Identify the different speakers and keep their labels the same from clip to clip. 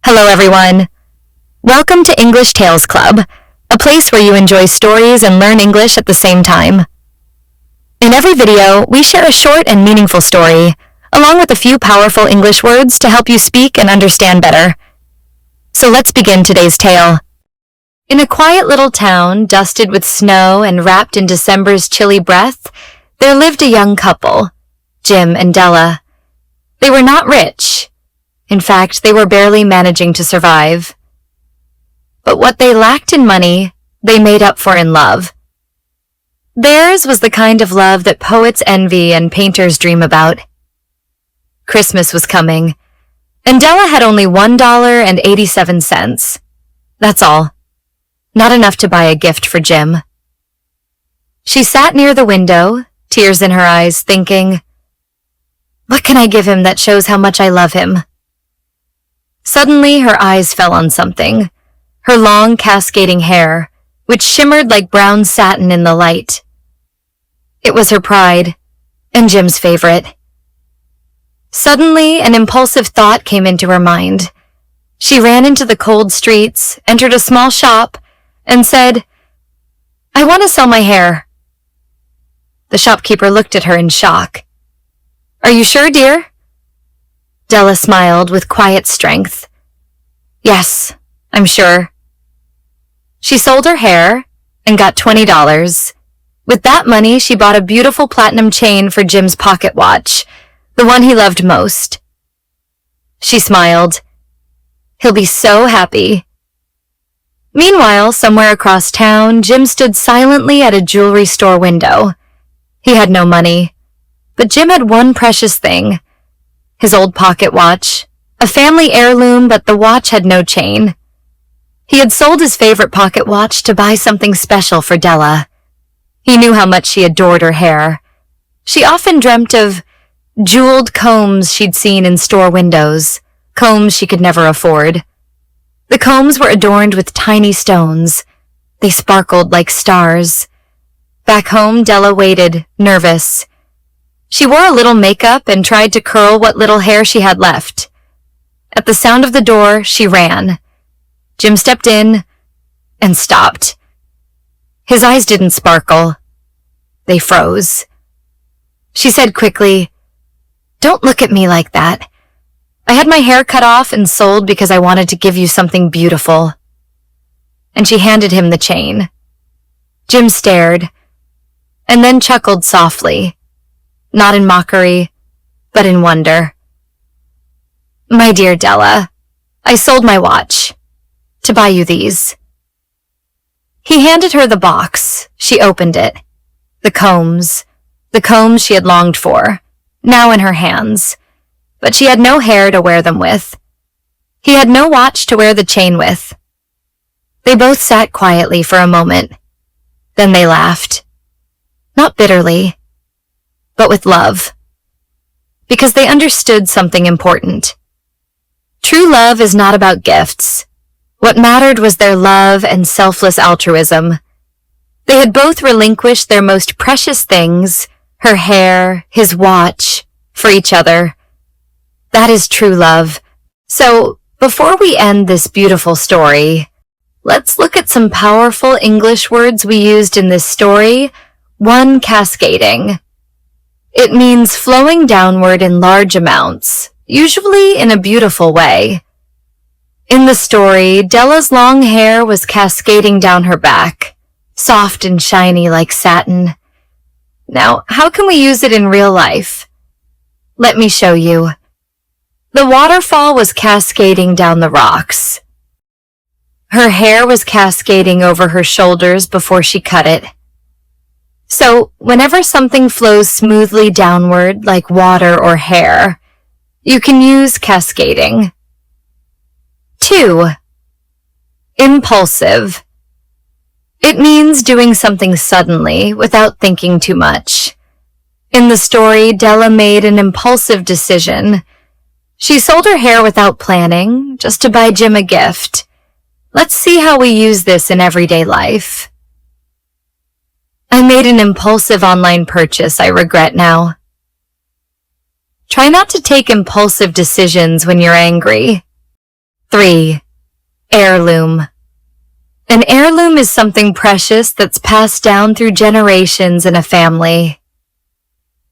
Speaker 1: Hello everyone. Welcome to English Tales Club, a place where you enjoy stories and learn English at the same time. In every video, we share a short and meaningful story, along with a few powerful English words to help you speak and understand better. So let's begin today's tale. In a quiet little town, dusted with snow and wrapped in December's chilly breath, there lived a young couple, Jim and Della. They were not rich. In fact, they were barely managing to survive. But what they lacked in money, they made up for in love. Theirs was the kind of love that poets envy and painters dream about. Christmas was coming, and Della had only $1.87. That's all. Not enough to buy a gift for Jim. She sat near the window, tears in her eyes, thinking, "What can I give him that shows how much I love him?" Suddenly, her eyes fell on something, her long cascading hair, which shimmered like brown satin in the light. It was her pride, and Jim's favorite. Suddenly, an impulsive thought came into her mind. She ran into the cold streets, entered a small shop, and said, "I want to sell my hair." The shopkeeper looked at her in shock. "Are you sure, dear?" Della smiled with quiet strength. "Yes, I'm sure." She sold her hair and got $20. With that money, she bought a beautiful platinum chain for Jim's pocket watch, the one he loved most. She smiled. He'll be so happy. Meanwhile, somewhere across town, Jim stood silently at a jewelry store window. He had no money, but Jim had one precious thing. His old pocket watch, a family heirloom, but the watch had no chain. He had sold his favorite pocket watch to buy something special for Della. He knew how much she adored her hair. She often dreamt of jeweled combs she'd seen in store windows, combs she could never afford. The combs were adorned with tiny stones. They sparkled like stars. Back home, Della waited, nervous. She wore a little makeup and tried to curl what little hair she had left. At the sound of the door, she ran. Jim stepped in and stopped. His eyes didn't sparkle. They froze. She said quickly, "Don't look at me like that. I had my hair cut off and sold because I wanted to give you something beautiful." And she handed him the chain. Jim stared, and then chuckled softly. Not in mockery, but in wonder. "My dear Della, I sold my watch to buy you these." He handed her the box. She opened it. The combs she had longed for, now in her hands. But she had no hair to wear them with. He had no watch to wear the chain with. They both sat quietly for a moment. Then they laughed. Not bitterly, but with love, because they understood something important. True love is not about gifts. What mattered was their love and selfless altruism. They had both relinquished their most precious things, her hair, his watch, for each other. That is true love. So, before we end this beautiful story, let's look at some powerful English words we used in this story. One, cascading. It means flowing downward in large amounts, usually in a beautiful way. In the story, Della's long hair was cascading down her back, soft and shiny like satin. Now, how can we use it in real life? Let me show you. The waterfall was cascading down the rocks. Her hair was cascading over her shoulders before she cut it. So, whenever something flows smoothly downward, like water or hair, you can use cascading. 2. Impulsive. It means doing something suddenly, without thinking too much. In the story, Della made an impulsive decision. She sold her hair without planning, just to buy Jim a gift. Let's see how we use this in everyday life. I made an impulsive online purchase I regret now. Try not to take impulsive decisions when you're angry. 3. Heirloom. An heirloom is something precious that's passed down through generations in a family.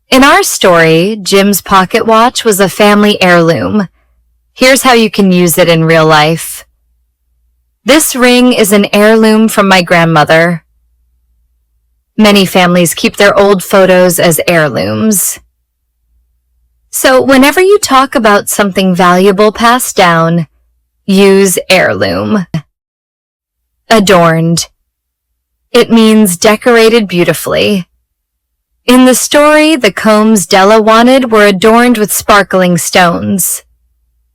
Speaker 1: In our story, Jim's pocket watch was a family heirloom. Here's how you can use it in real life. This ring is an heirloom from my grandmother. Many families keep their old photos as heirlooms. So whenever you talk about something valuable passed down, use heirloom. Adorned. It means decorated beautifully. In the story, the combs Della wanted were adorned with sparkling stones.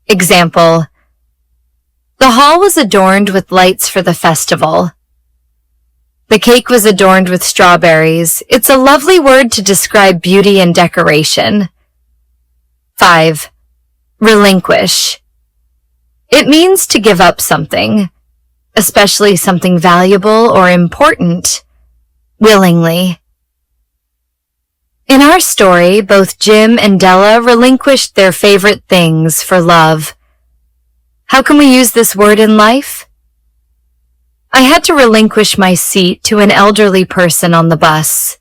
Speaker 1: Example: the hall was adorned with lights for the festival. The cake was adorned with strawberries. It's a lovely word to describe beauty and decoration. 5. Relinquish. It means to give up something, especially something valuable or important, willingly. In our story, both Jim and Della relinquished their favorite things for love. How can we use this word in life? I had to relinquish my seat to an elderly person on the bus.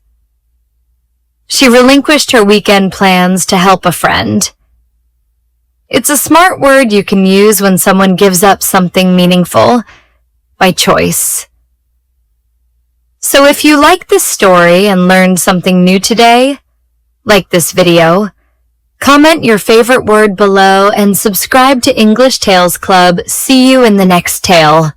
Speaker 1: She relinquished her weekend plans to help a friend. It's a smart word you can use when someone gives up something meaningful by choice. So if you like this story and learned something new today, like this video, comment your favorite word below and subscribe to English Tales Club. See you in the next tale.